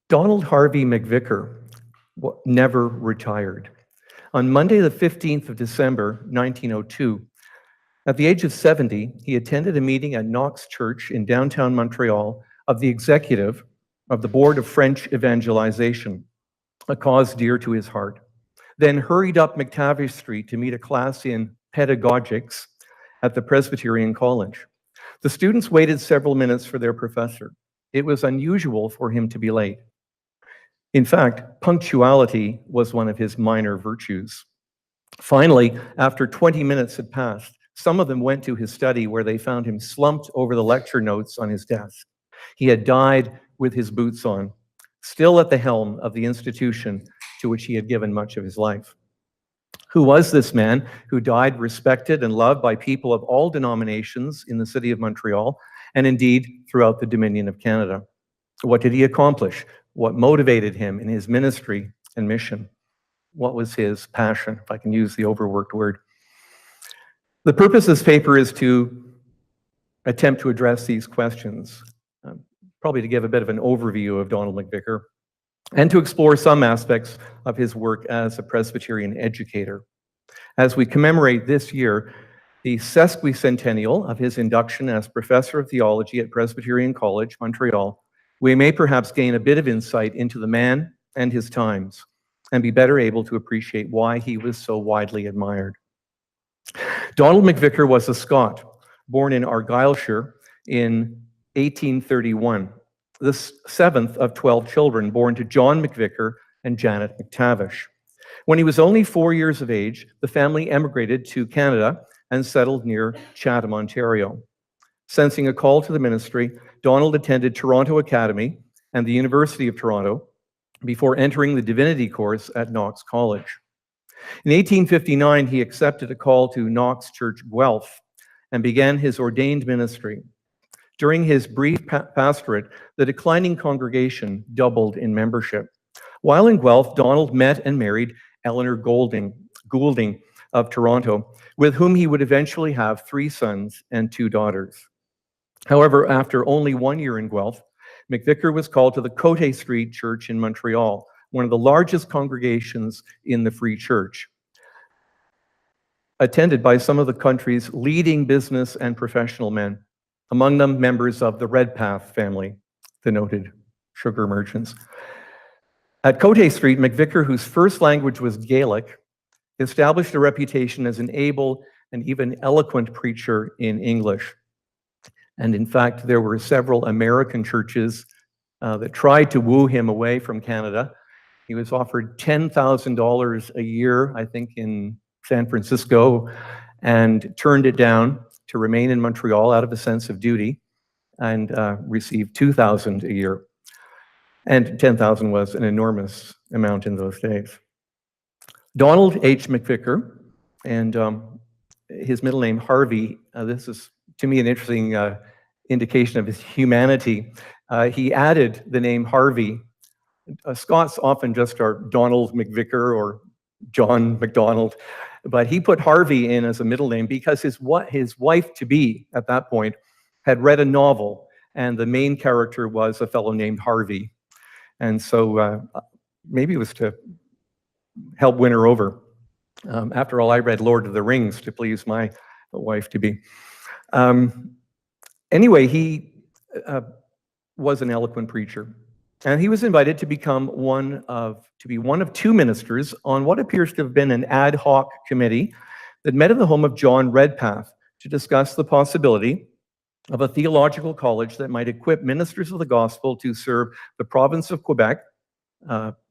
Donald Harvey MacVicar never retired. On Monday, the 15th of December, 1902, at the age of 70, he attended a meeting at Knox Church in downtown Montreal of the executive of the Board of French Evangelization, a cause dear to his heart, then hurried up McTavish Street to meet a class in pedagogics at the Presbyterian College. The students waited several minutes for their professor. It was unusual for him to be late. In fact, punctuality was one of his minor virtues. Finally, after 20 minutes had passed, some of them went to his study where they found him slumped over the lecture notes on his desk. He had died with his boots on, still at the helm of the institution to which he had given much of his life. Who was this man who died respected and loved by people of all denominations in the city of Montreal, and indeed throughout the Dominion of Canada? What did he accomplish? What motivated him in his ministry and mission? What was his passion, if I can use the overworked word? The purpose of this paper is to attempt to address these questions, probably to give a bit of an overview of Donald MacVicar, and to explore some aspects of his work as a Presbyterian educator. As we commemorate this year the sesquicentennial of his induction as Professor of Theology at Presbyterian College, Montreal, we may perhaps gain a bit of insight into the man and his times, and be better able to appreciate why he was so widely admired. Donald MacVicar was a Scot, born in Argyllshire in 1831, the seventh of 12 children born to John MacVicar and Janet McTavish. When he was only 4 years of age, the family emigrated to Canada and settled near Chatham, Ontario. Sensing a call to the ministry, Donald attended Toronto Academy and the University of Toronto before entering the divinity course at Knox College. In 1859, he accepted a call to Knox Church, Guelph, and began his ordained ministry. During his brief pastorate, the declining congregation doubled in membership. While in Guelph, Donald met and married Eleanor Goulding of Toronto, with whom he would eventually have 3 sons and 2 daughters. However, after only 1 year in Guelph, MacVicar was called to the Cote Street Church in Montreal, one of the largest congregations in the Free Church, attended by some of the country's leading business and professional men, among them members of the Redpath family, the noted sugar merchants. At Cote Street, MacVicar, whose first language was Gaelic, established a reputation as an able and even eloquent preacher in English. And in fact, there were several American churches that tried to woo him away from Canada. He was offered $10,000 a year, I think, in San Francisco, and turned it down to remain in Montreal out of a sense of duty, and received $2,000 a year. And $10,000 was an enormous amount in those days. Donald H. MacVicar, and his middle name Harvey, this is to me an interesting indication of his humanity. He added the name Harvey. Scots often just are Donald MacVicar or John MacDonald, but he put Harvey in as a middle name because his wife-to-be at that point had read a novel, and the main character was a fellow named Harvey. And so maybe it was to help win her over. After all, I read Lord of the Rings to please my wife-to-be. Anyway, he was an eloquent preacher, and he was invited to become one of 2 ministers on what appears to have been an ad hoc committee that met in the home of John Redpath to discuss the possibility of a theological college that might equip ministers of the gospel to serve the province of Quebec,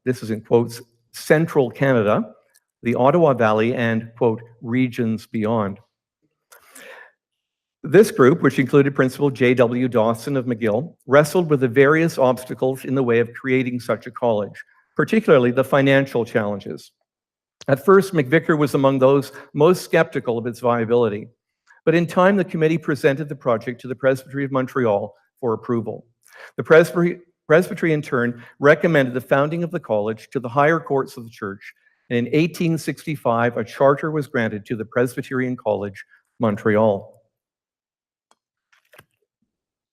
this is in quotes, central Canada, the Ottawa Valley, and, quote, regions beyond. This group, which included Principal J.W. Dawson of McGill, wrestled with the various obstacles in the way of creating such a college, particularly the financial challenges. At first, MacVicar was among those most skeptical of its viability, but in time, the committee presented the project to the Presbytery of Montreal for approval. The Presbytery, in turn, recommended the founding of the college to the higher courts of the church, and in 1865, a charter was granted to the Presbyterian College, Montreal.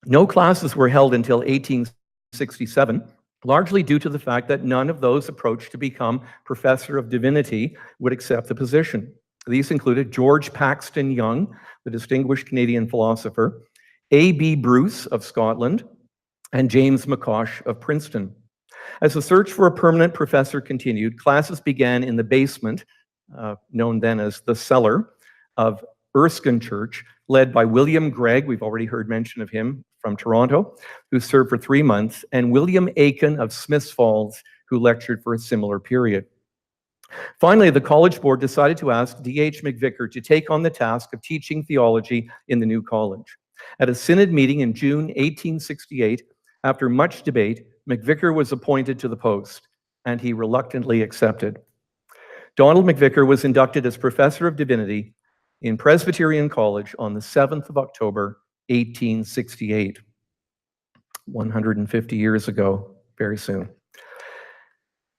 No classes were held until 1867, largely due to the fact that none of those approached to become professor of divinity would accept the position. These included George Paxton Young, the distinguished Canadian philosopher, A.B. Bruce of Scotland, and James McCosh of Princeton. As the search for a permanent professor continued, classes began in the basement, known then as the cellar, of Erskine Church, led by William Gregg, we've already heard mention of him, from Toronto, who served for 3 months, and William Aiken of Smiths Falls, who lectured for a similar period. Finally, the College Board decided to ask D.H. MacVicar to take on the task of teaching theology in the new college. At a synod meeting in June 1868, after much debate, MacVicar was appointed to the post, and he reluctantly accepted. Donald MacVicar was inducted as Professor of Divinity in Presbyterian College on the 7th of October, 1868. 150 years ago, very soon.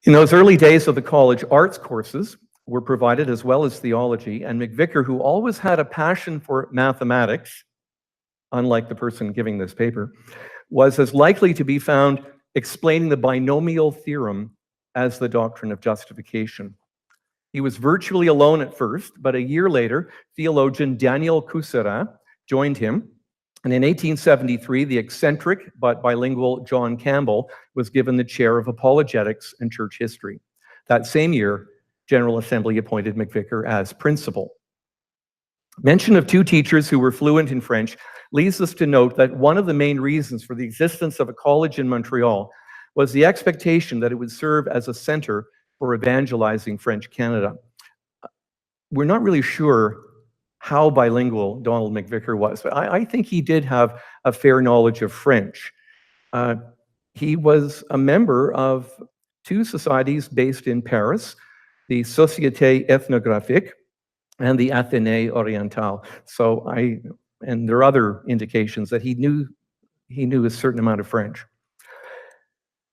In those early days of the college, arts courses were provided as well as theology, and MacVicar, who always had a passion for mathematics, unlike the person giving this paper, was as likely to be found explaining the binomial theorem as the doctrine of justification. He was virtually alone at first, but a year later, theologian Daniel Coussera joined him, and in 1873, the eccentric but bilingual John Campbell was given the chair of apologetics and church history. That same year, General Assembly appointed MacVicar as principal. Mention of 2 teachers who were fluent in French leads us to note that one of the main reasons for the existence of a college in Montreal was the expectation that it would serve as a center for evangelizing French Canada. We're not really sure how bilingual Donald MacVicar was, but I think he did have a fair knowledge of French. He was a member of 2 societies based in Paris, the Société Ethnographique and the Athénée Oriental. And there are other indications that he knew a certain amount of French.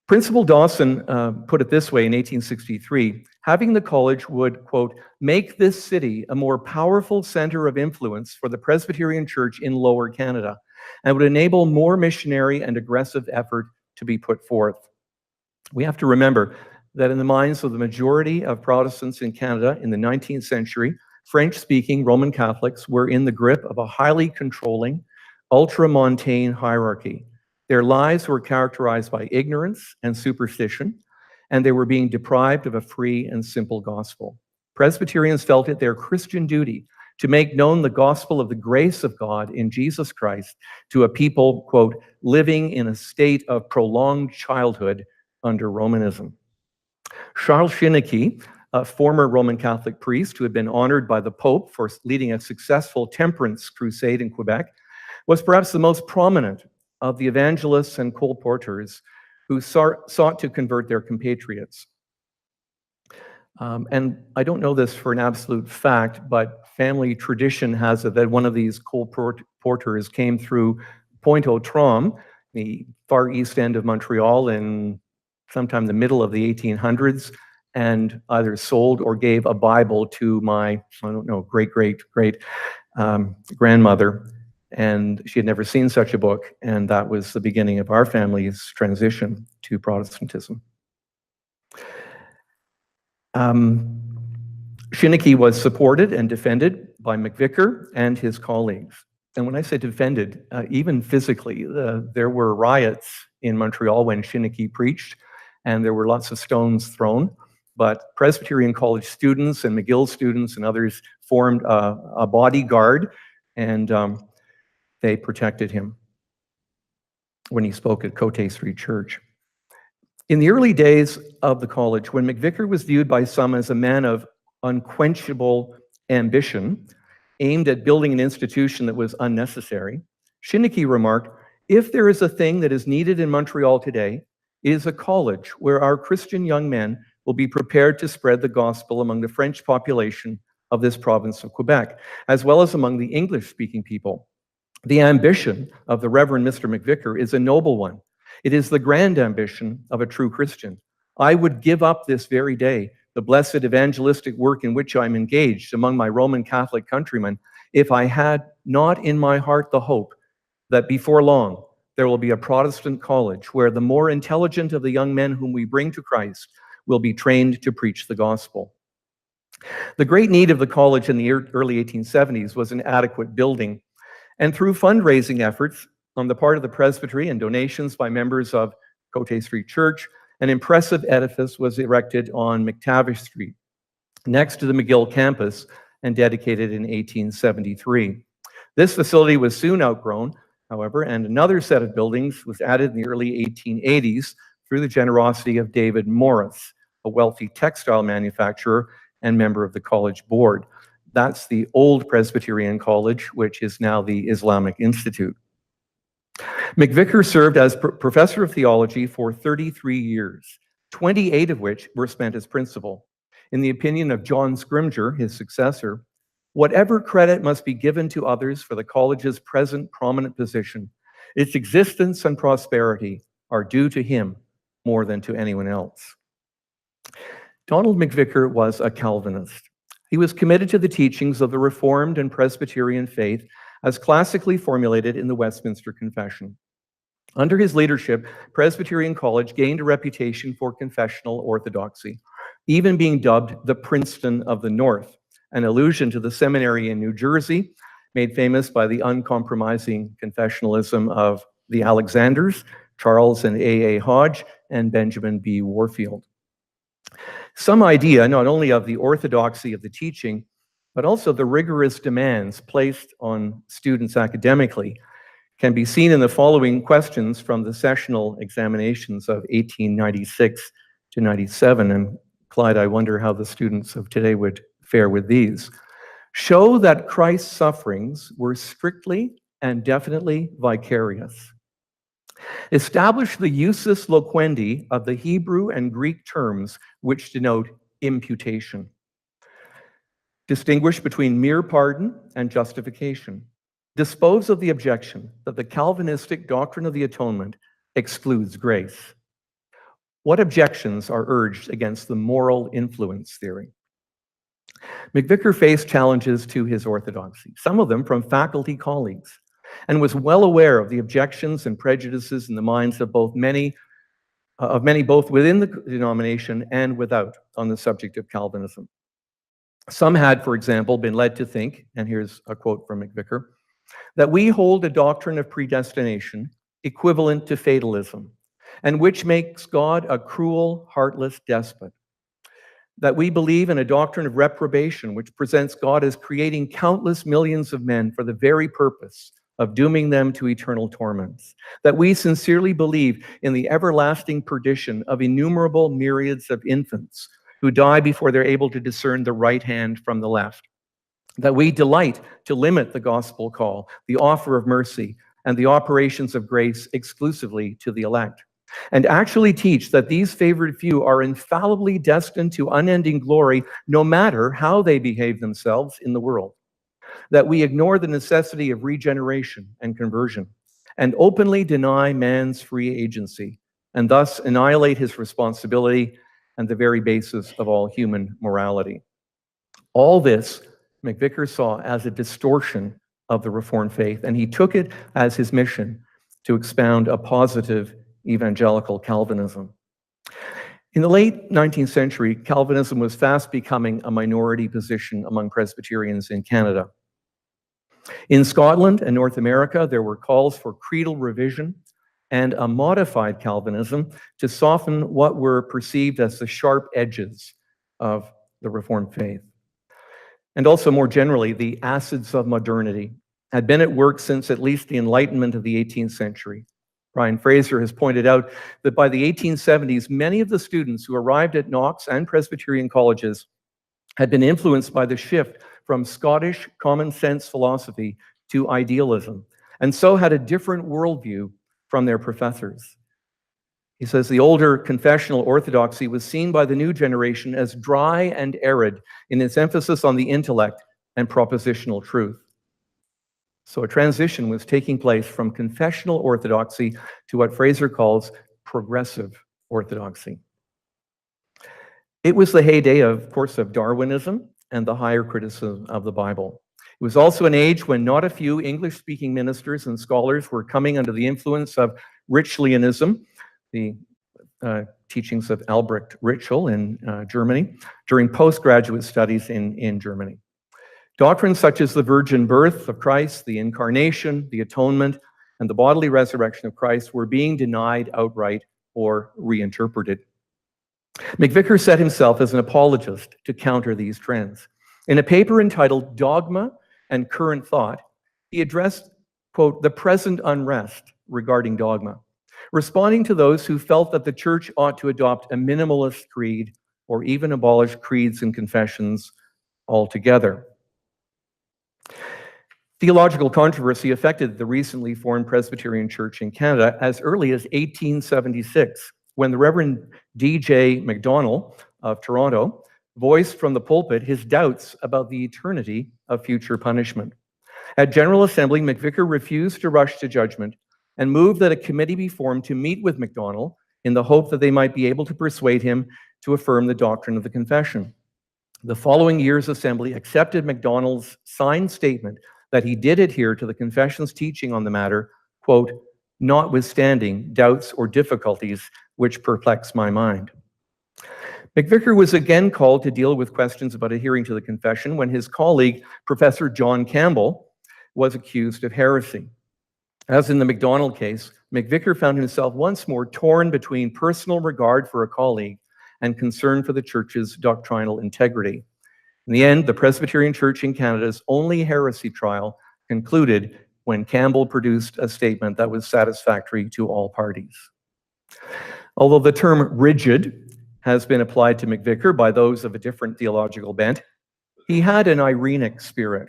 Principal Dawson put it this way in 1863, having the college would, quote, make this city a more powerful center of influence for the Presbyterian Church in Lower Canada, and would enable more missionary and aggressive effort to be put forth. We have to remember that in the minds of the majority of Protestants in Canada in the 19th century, French-speaking Roman Catholics were in the grip of a highly controlling, ultramontane hierarchy. Their lives were characterized by ignorance and superstition, and they were being deprived of a free and simple gospel. Presbyterians felt it their Christian duty to make known the gospel of the grace of God in Jesus Christ to a people, quote, living in a state of prolonged childhood under Romanism. Charles Shinnicky, a former Roman Catholic priest who had been honored by the Pope for leading a successful temperance crusade in Quebec, was perhaps the most prominent of the evangelists and colporteurs who sought to convert their compatriots. And I don't know this for an absolute fact, but family tradition has it that one of these colporteurs came through Pointe-aux-Trembles, the far east end of Montreal, in sometime the middle of the 1800s, and either sold or gave a Bible to my, I don't know, great-great-great grandmother. And she had never seen such a book, and that was the beginning of our family's transition to Protestantism. Shinnicky was supported and defended by MacVicar and his colleagues. And when I say defended, even physically, there were riots in Montreal when Shinnicky preached, and there were lots of stones thrown. But Presbyterian College students and McGill students and others formed a bodyguard, and they protected him when he spoke at Côté Street Church. In the early days of the college, when MacVicar was viewed by some as a man of unquenchable ambition, aimed at building an institution that was unnecessary, Shinnicky remarked, if there is a thing that is needed in Montreal today, it is a college where our Christian young men will be prepared to spread the gospel among the French population of this province of Quebec, as well as among the English-speaking people. The ambition of the Reverend Mr. MacVicar is a noble one. It is the grand ambition of a true Christian. I would give up this very day the blessed evangelistic work in which I'm engaged among my Roman Catholic countrymen if I had not in my heart the hope that before long there will be a Protestant college where the more intelligent of the young men whom we bring to Christ will be trained to preach the gospel. The great need of the college in the early 1870s was an adequate building, and through fundraising efforts on the part of the presbytery and donations by members of Cote Street Church, an impressive edifice was erected on McTavish Street, next to the McGill campus, and dedicated in 1873. This facility was soon outgrown, however, and another set of buildings was added in the early 1880s through the generosity of David Morris, a wealthy textile manufacturer and member of the college board. That's the old Presbyterian College, which is now the Islamic Institute. MacVicar served as professor of theology for 33 years, 28 of which were spent as principal. In the opinion of John Scrimger, his successor, whatever credit must be given to others for the college's present prominent position, its existence and prosperity are due to him more than to anyone else. Donald MacVicar was a Calvinist. He was committed to the teachings of the Reformed and Presbyterian faith as classically formulated in the Westminster Confession. Under his leadership, Presbyterian College gained a reputation for confessional orthodoxy, even being dubbed the Princeton of the North, an allusion to the seminary in New Jersey, made famous by the uncompromising confessionalism of the Alexanders, Charles and A.A. Hodge, and Benjamin B. Warfield. Some idea not only of the orthodoxy of the teaching, but also the rigorous demands placed on students academically can be seen in the following questions from the sessional examinations of 1896 to 97. And Clyde, I wonder how the students of today would fare with these. Show that Christ's sufferings were strictly and definitely vicarious. Establish the usus loquendi of the Hebrew and Greek terms which denote imputation. Distinguish between mere pardon and justification. Dispose of the objection that the Calvinistic doctrine of the atonement excludes grace. What objections are urged against the moral influence theory? MacVicar faced challenges to his orthodoxy, some of them from faculty colleagues, and was well aware of the objections and prejudices in the minds of many both within the denomination and without on the subject of Calvinism. Some had, for example, been led to think, and here's a quote from MacVicar, that we hold a doctrine of predestination equivalent to fatalism, and which makes God a cruel, heartless despot. That we believe in a doctrine of reprobation, which presents God as creating countless millions of men for the very purpose of dooming them to eternal torments. That we sincerely believe in the everlasting perdition of innumerable myriads of infants who die before they're able to discern the right hand from the left. That we delight to limit the gospel call, the offer of mercy, and the operations of grace exclusively to the elect, and actually teach that these favored few are infallibly destined to unending glory no matter how they behave themselves in the world. That we ignore the necessity of regeneration and conversion, and openly deny man's free agency, and thus annihilate his responsibility and the very basis of all human morality. All this MacVicar saw as a distortion of the Reformed faith, and he took it as his mission to expound a positive evangelical Calvinism. In the late 19th century, Calvinism was fast becoming a minority position among Presbyterians in Canada. In Scotland and North America, there were calls for creedal revision and a modified Calvinism to soften what were perceived as the sharp edges of the Reformed faith. And also more generally, the acids of modernity had been at work since at least the Enlightenment of the 18th century. Brian Fraser has pointed out that by the 1870s, many of the students who arrived at Knox and Presbyterian colleges had been influenced by the shift from Scottish common sense philosophy to idealism, and so had a different worldview from their professors. He says the older confessional orthodoxy was seen by the new generation as dry and arid in its emphasis on the intellect and propositional truth. So a transition was taking place from confessional orthodoxy to what Fraser calls progressive orthodoxy. It was the heyday, of course, of Darwinism and the higher criticism of the Bible. It was also an age when not a few English-speaking ministers and scholars were coming under the influence of Ritschlianism, the teachings of Albrecht Ritschl in Germany, during postgraduate studies in Germany. Doctrines such as the virgin birth of Christ, the incarnation, the atonement, and the bodily resurrection of Christ were being denied outright or reinterpreted. MacVicar set himself as an apologist to counter these trends. In a paper entitled Dogma and Current Thought, he addressed, quote, the present unrest regarding dogma, responding to those who felt that the church ought to adopt a minimalist creed or even abolish creeds and confessions altogether. Theological controversy affected the recently formed Presbyterian Church in Canada as early as 1876, when the Reverend D.J. MacDonald of Toronto voiced from the pulpit his doubts about the eternity of future punishment. At General Assembly, MacVicar refused to rush to judgment and moved that a committee be formed to meet with MacDonald in the hope that they might be able to persuade him to affirm the doctrine of the confession. The following year's assembly accepted MacDonald's signed statement that he did adhere to the confession's teaching on the matter, quote, notwithstanding doubts or difficulties which perplex my mind. MacVicar was again called to deal with questions about adhering to the confession when his colleague, Professor John Campbell, was accused of heresy. As in the MacDonald case, MacVicar found himself once more torn between personal regard for a colleague and concern for the church's doctrinal integrity. In the end, the Presbyterian Church in Canada's only heresy trial concluded when Campbell produced a statement that was satisfactory to all parties. Although the term rigid has been applied to MacVicar by those of a different theological bent, he had an Irenic spirit.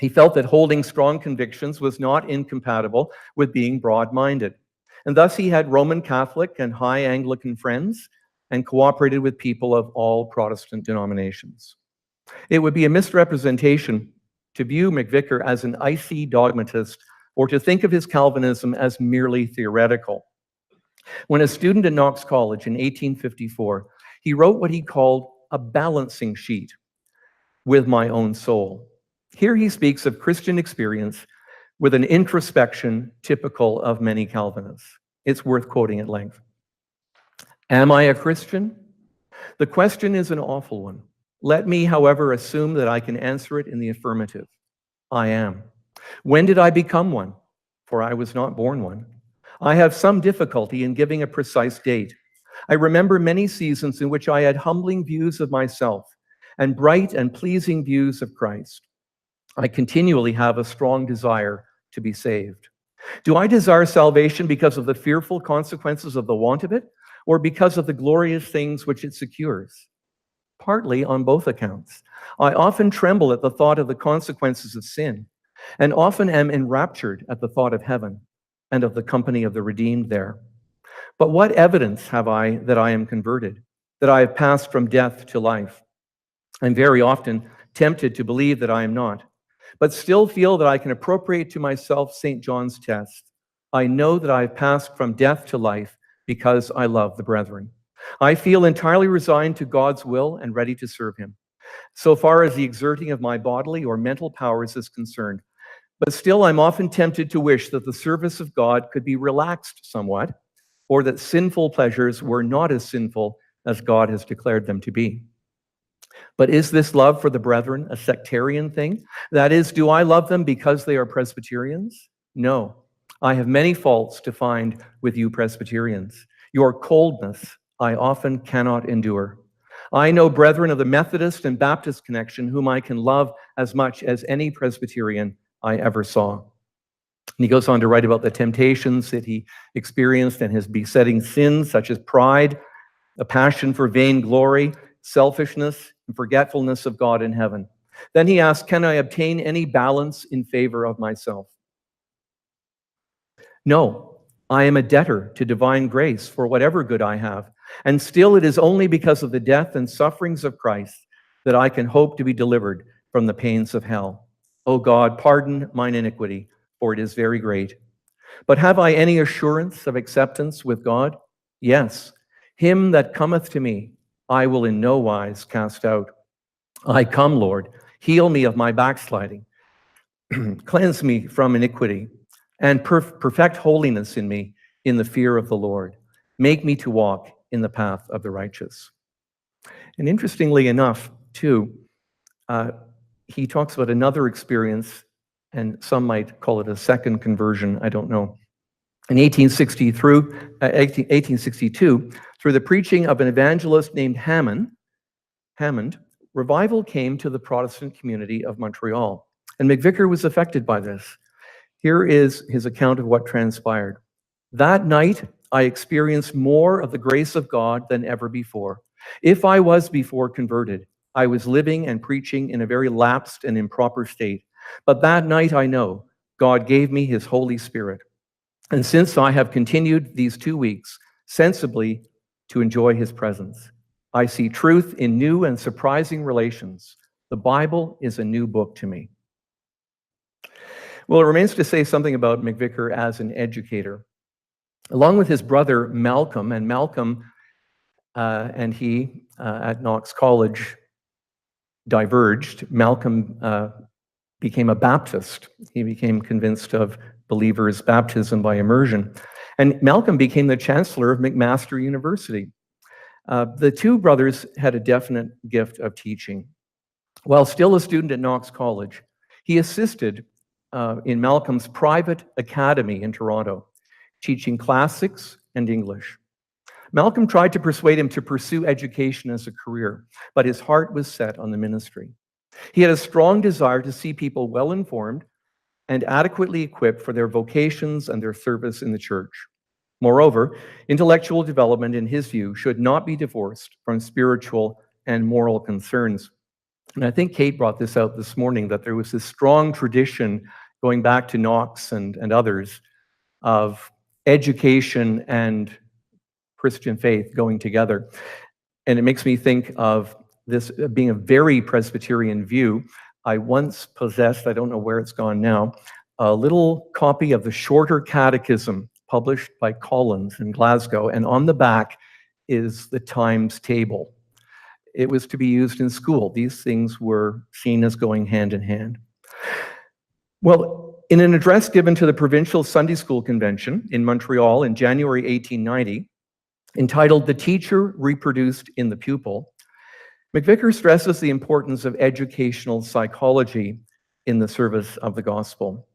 He felt that holding strong convictions was not incompatible with being broad-minded, and thus he had Roman Catholic and high Anglican friends and cooperated with people of all Protestant denominations. It would be a misrepresentation to view MacVicar as an icy dogmatist or to think of his Calvinism as merely theoretical. When a student at Knox College in 1854, he wrote what he called a balancing sheet with my own soul. Here he speaks of Christian experience with an introspection typical of many Calvinists. It's worth quoting at length. Am I a Christian? The question is an awful one. Let me, however, assume that I can answer it in the affirmative. I am. When did I become one? For I was not born one. I have some difficulty in giving a precise date. I remember many seasons in which I had humbling views of myself and bright and pleasing views of Christ. I continually have a strong desire to be saved. Do I desire salvation because of the fearful consequences of the want of it, or because of the glorious things which it secures? Partly on both accounts. I often tremble at the thought of the consequences of sin, and often am enraptured at the thought of heaven and of the company of the redeemed there. But what evidence have I that I am converted, that I have passed from death to life? I'm very often tempted to believe that I am not, but still feel that I can appropriate to myself St. John's test. I know that I have passed from death to life because I love the brethren. I feel entirely resigned to God's will and ready to serve him, so far as the exerting of my bodily or mental powers is concerned. But still, I'm often tempted to wish that the service of God could be relaxed somewhat, or that sinful pleasures were not as sinful as God has declared them to be. But is this love for the brethren a sectarian thing? That is, do I love them because they are Presbyterians? No. I have many faults to find with you Presbyterians. Your coldness I often cannot endure. I know brethren of the Methodist and Baptist connection whom I can love as much as any Presbyterian I ever saw. And he goes on to write about the temptations that he experienced and his besetting sins, such as pride, a passion for vainglory, selfishness, and forgetfulness of God in heaven. Then he asks, can I obtain any balance in favor of myself? No, I am a debtor to divine grace for whatever good I have, and still it is only because of the death and sufferings of Christ that I can hope to be delivered from the pains of hell. O God, pardon mine iniquity, for it is very great. But have I any assurance of acceptance with God? Yes, him that cometh to me, I will in no wise cast out. I come, Lord, heal me of my backsliding, Cleanse me from iniquity, and perfect holiness in me in the fear of the Lord. Make me to walk in the path of the righteous. And interestingly enough, too, he talks about another experience, and some might call it a second conversion, I don't know. In 1862, through the preaching of an evangelist named Hammond, revival came to the Protestant community of Montreal, and MacVicar was affected by this. Here is his account of what transpired. That night, I experienced more of the grace of God than ever before. If I was before converted, I was living and preaching in a very lapsed and improper state. But that night, I know God gave me his Holy Spirit. And since I have continued these 2 weeks sensibly to enjoy his presence, I see truth in new and surprising relations. The Bible is a new book to me. Well, it remains to say something about MacVicar as an educator. Along with his brother Malcolm, and Malcolm and he at Knox College diverged. Malcolm became a Baptist. He became convinced of believers' baptism by immersion. And Malcolm became the chancellor of McMaster University. The two brothers had a definite gift of teaching. While still a student at Knox College, he assisted in Malcolm's private academy in Toronto, teaching classics and English. Malcolm tried to persuade him to pursue education as a career, but his heart was set on the ministry. He had a strong desire to see people well-informed and adequately equipped for their vocations and their service in the church. Moreover, intellectual development, in his view, should not be divorced from spiritual and moral concerns. And I think Kate brought this out this morning, that there was this strong tradition going back to Knox and others of education and Christian faith going together. And it makes me think of this being a very Presbyterian view. I once possessed, I don't know where it's gone now, a little copy of the Shorter Catechism published by Collins in Glasgow, and on the back is the times table. It was to be used in school. These things were seen as going hand in hand. Well, in an address given to the Provincial Sunday School Convention in Montreal in January 1890, entitled "The Teacher Reproduced in the Pupil," MacVicar stresses the importance of educational psychology in the service of the gospel.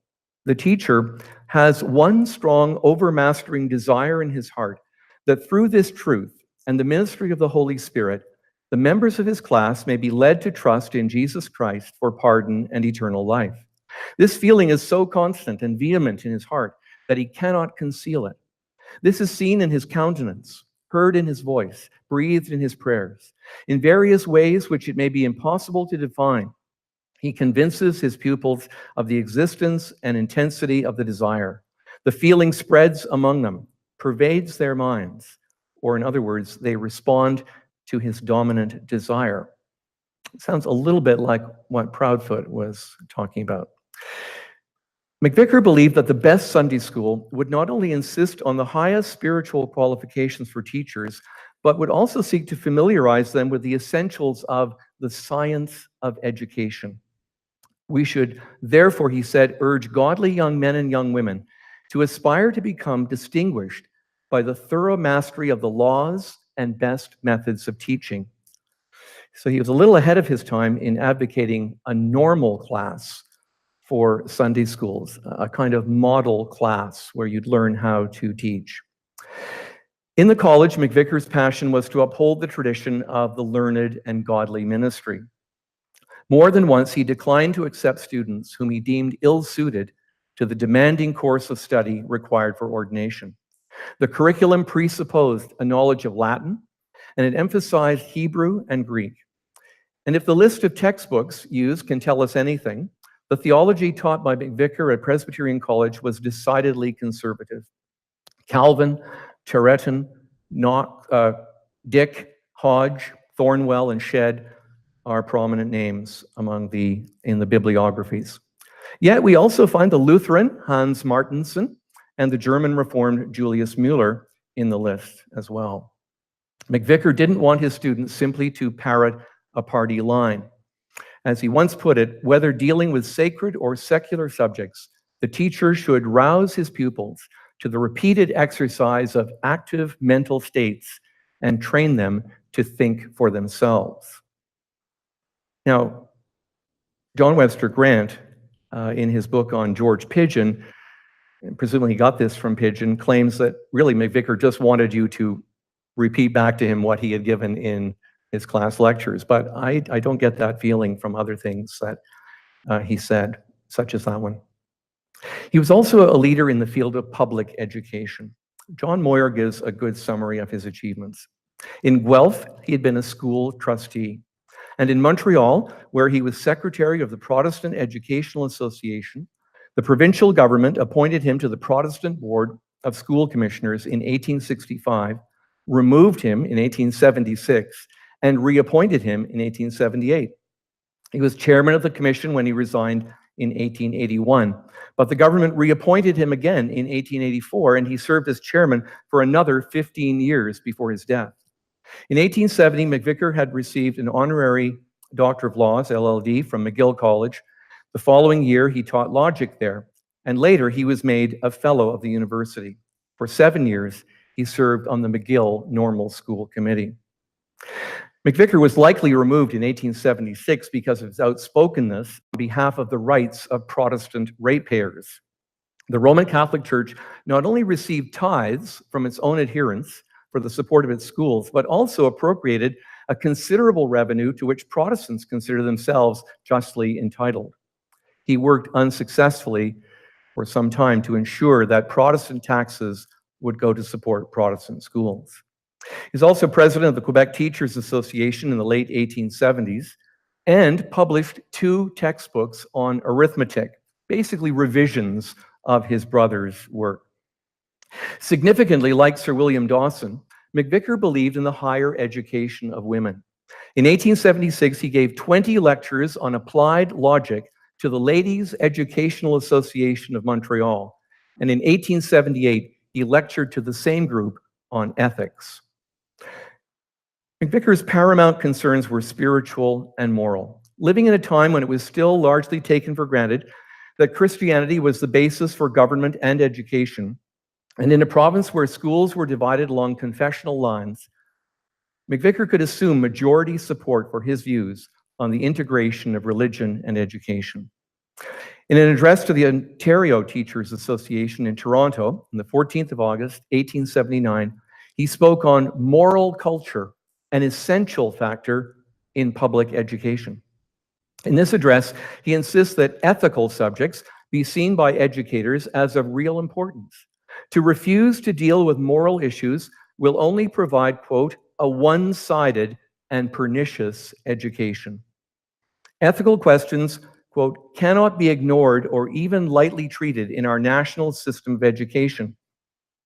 The teacher has one strong, overmastering desire in his heart that through this truth and the ministry of the Holy Spirit, the members of his class may be led to trust in Jesus Christ for pardon and eternal life. This feeling is so constant and vehement in his heart that he cannot conceal it. This is seen in his countenance, heard in his voice, breathed in his prayers. In various ways which it may be impossible to define, he convinces his pupils of the existence and intensity of the desire. The feeling spreads among them, pervades their minds, or in other words, they respond to his dominant desire. It sounds a little bit like what Proudfoot was talking about. MacVicar believed that the best Sunday school would not only insist on the highest spiritual qualifications for teachers, but would also seek to familiarize them with the essentials of the science of education. We should, therefore, he said, urge godly young men and young women to aspire to become distinguished by the thorough mastery of the laws and best methods of teaching. So he was a little ahead of his time in advocating a normal class for Sunday schools, a kind of model class where you'd learn how to teach. In the college, MacVicar's passion was to uphold the tradition of the learned and godly ministry. More than once, he declined to accept students whom he deemed ill-suited to the demanding course of study required for ordination. The curriculum presupposed a knowledge of Latin, and it emphasized Hebrew and Greek. And if the list of textbooks used can tell us anything, the theology taught by MacVicar at Presbyterian College was decidedly conservative. Calvin, Turretin, Knox, Dick, Hodge, Thornwell, and Shedd are prominent names in the bibliographies. Yet we also find the Lutheran Hans Martensen and the German Reformed Julius Müller in the list as well. MacVicar didn't want his students simply to parrot a party line. As he once put it, whether dealing with sacred or secular subjects, the teacher should rouse his pupils to the repeated exercise of active mental states and train them to think for themselves. Now, John Webster Grant, in his book on George Pigeon, and presumably he got this from Pigeon, claims that really MacVicar just wanted you to repeat back to him what he had given in his class lectures. But I don't get that feeling from other things that he said, such as that one. He was also a leader in the field of public education. John Moyer gives a good summary of his achievements. In Guelph, he had been a school trustee. And in Montreal, where he was secretary of the Protestant Educational Association, the provincial government appointed him to the Protestant Board of School Commissioners in 1865, removed him in 1876, and reappointed him in 1878. He was chairman of the commission when he resigned in 1881, but the government reappointed him again in 1884, and he served as chairman for another 15 years before his death. In 1870, MacVicar had received an honorary Doctor of Laws, LLD, from McGill College. The following year, he taught logic there, and later he was made a fellow of the university. For 7 years, he served on the McGill Normal School Committee. MacVicar was likely removed in 1876 because of his outspokenness on behalf of the rights of Protestant ratepayers. The Roman Catholic Church not only received tithes from its own adherents for the support of its schools, but also appropriated a considerable revenue to which Protestants consider themselves justly entitled. He worked unsuccessfully for some time to ensure that Protestant taxes would go to support Protestant schools. He's also president of the Quebec Teachers Association in the late 1870s and published 2 textbooks on arithmetic, basically revisions of his brother's work. Significantly, like Sir William Dawson, MacVicar believed in the higher education of women. In 1876, he gave 20 lectures on applied logic to the Ladies' Educational Association of Montreal, and in 1878, he lectured to the same group on ethics. MacVicar's paramount concerns were spiritual and moral. Living in a time when it was still largely taken for granted that Christianity was the basis for government and education, and in a province where schools were divided along confessional lines, MacVicar could assume majority support for his views on the integration of religion and education. In an address to the Ontario Teachers Association in Toronto on the 14th of August, 1879, he spoke on moral culture, an essential factor in public education. In this address, he insists that ethical subjects be seen by educators as of real importance. To refuse to deal with moral issues will only provide, quote, a one-sided and pernicious education. Ethical questions, quote, cannot be ignored or even lightly treated in our national system of education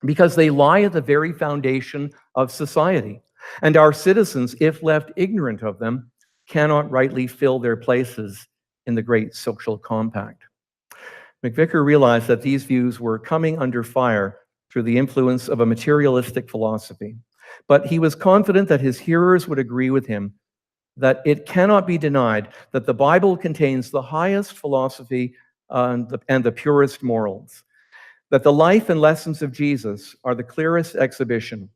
because they lie at the very foundation of society. And our citizens, if left ignorant of them, cannot rightly fill their places in the great social compact. MacVicar realized that these views were coming under fire through the influence of a materialistic philosophy, but he was confident that his hearers would agree with him that it cannot be denied that the Bible contains the highest philosophy and the purest morals, that the life and lessons of Jesus are the clearest exhibition,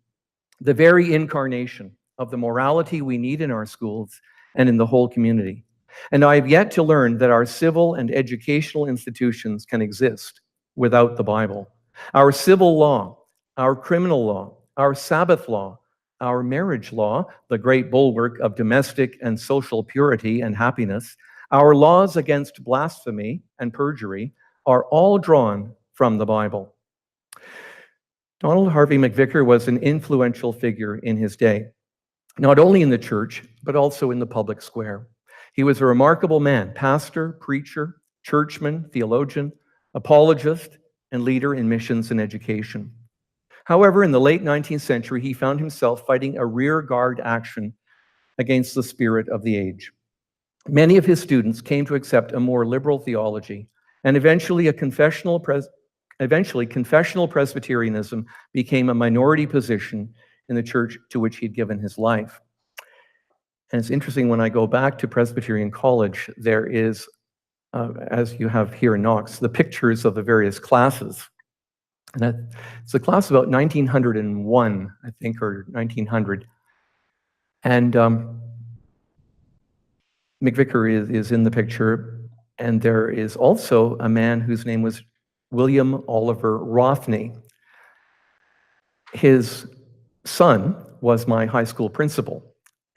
the very incarnation of the morality we need in our schools and in the whole community. And I have yet to learn that our civil and educational institutions can exist without the Bible. Our civil law, our criminal law, our Sabbath law, our marriage law, the great bulwark of domestic and social purity and happiness, our laws against blasphemy and perjury are all drawn from the Bible. Donald Harvey MacVicar was an influential figure in his day, not only in the church, but also in the public square. He was a remarkable man, pastor, preacher, churchman, theologian, apologist, and leader in missions and education. However, in the late 19th century, he found himself fighting a rearguard action against the spirit of the age. Many of his students came to accept a more liberal theology, and eventually confessional Presbyterianism became a minority position in the church to which he'd given his life. And it's interesting, when I go back to Presbyterian College, there is, as you have here in Knox, the pictures of the various classes. And it's a class about 1901, I think, or 1900. And MacVicar is in the picture. And there is also a man whose name was William Oliver Rothney. His son was my high school principal.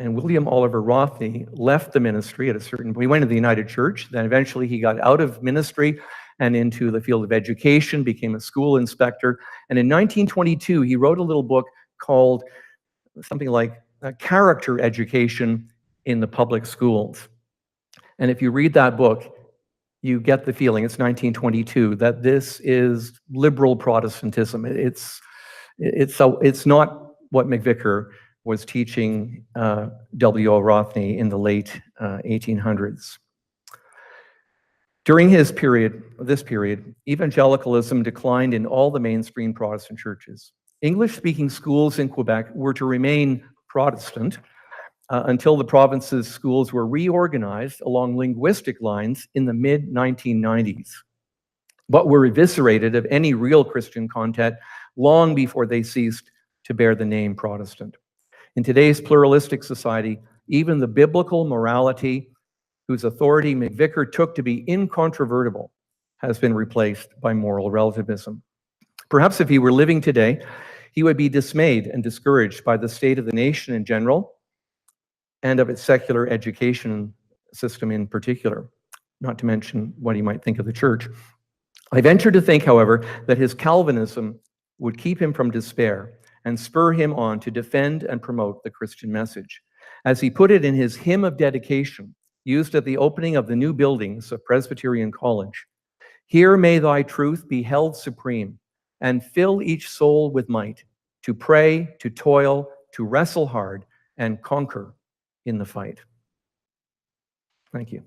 And William Oliver Rothney left the ministry at a certain point. He went to the United Church. Then eventually he got out of ministry and into the field of education, became a school inspector. And in 1922, he wrote a little book called something like Character Education in the Public Schools. And if you read that book, you get the feeling, it's 1922, that this is liberal Protestantism. It's not what MacVicar was teaching W.O. Rothney in the late 1800s. During this period, evangelicalism declined in all the mainstream Protestant churches. English-speaking schools in Quebec were to remain Protestant until the province's schools were reorganized along linguistic lines in the mid-1990s, but were eviscerated of any real Christian content long before they ceased to bear the name Protestant. In today's pluralistic society, even the biblical morality, whose authority MacVicar took to be incontrovertible, has been replaced by moral relativism. Perhaps if he were living today, he would be dismayed and discouraged by the state of the nation in general and of its secular education system in particular, not to mention what he might think of the church. I venture to think, however, that his Calvinism would keep him from despair and spur him on to defend and promote the Christian message. As he put it in his hymn of dedication, used at the opening of the new buildings of Presbyterian College, "Here may thy truth be held supreme, and fill each soul with might, to pray, to toil, to wrestle hard, and conquer in the fight." Thank you.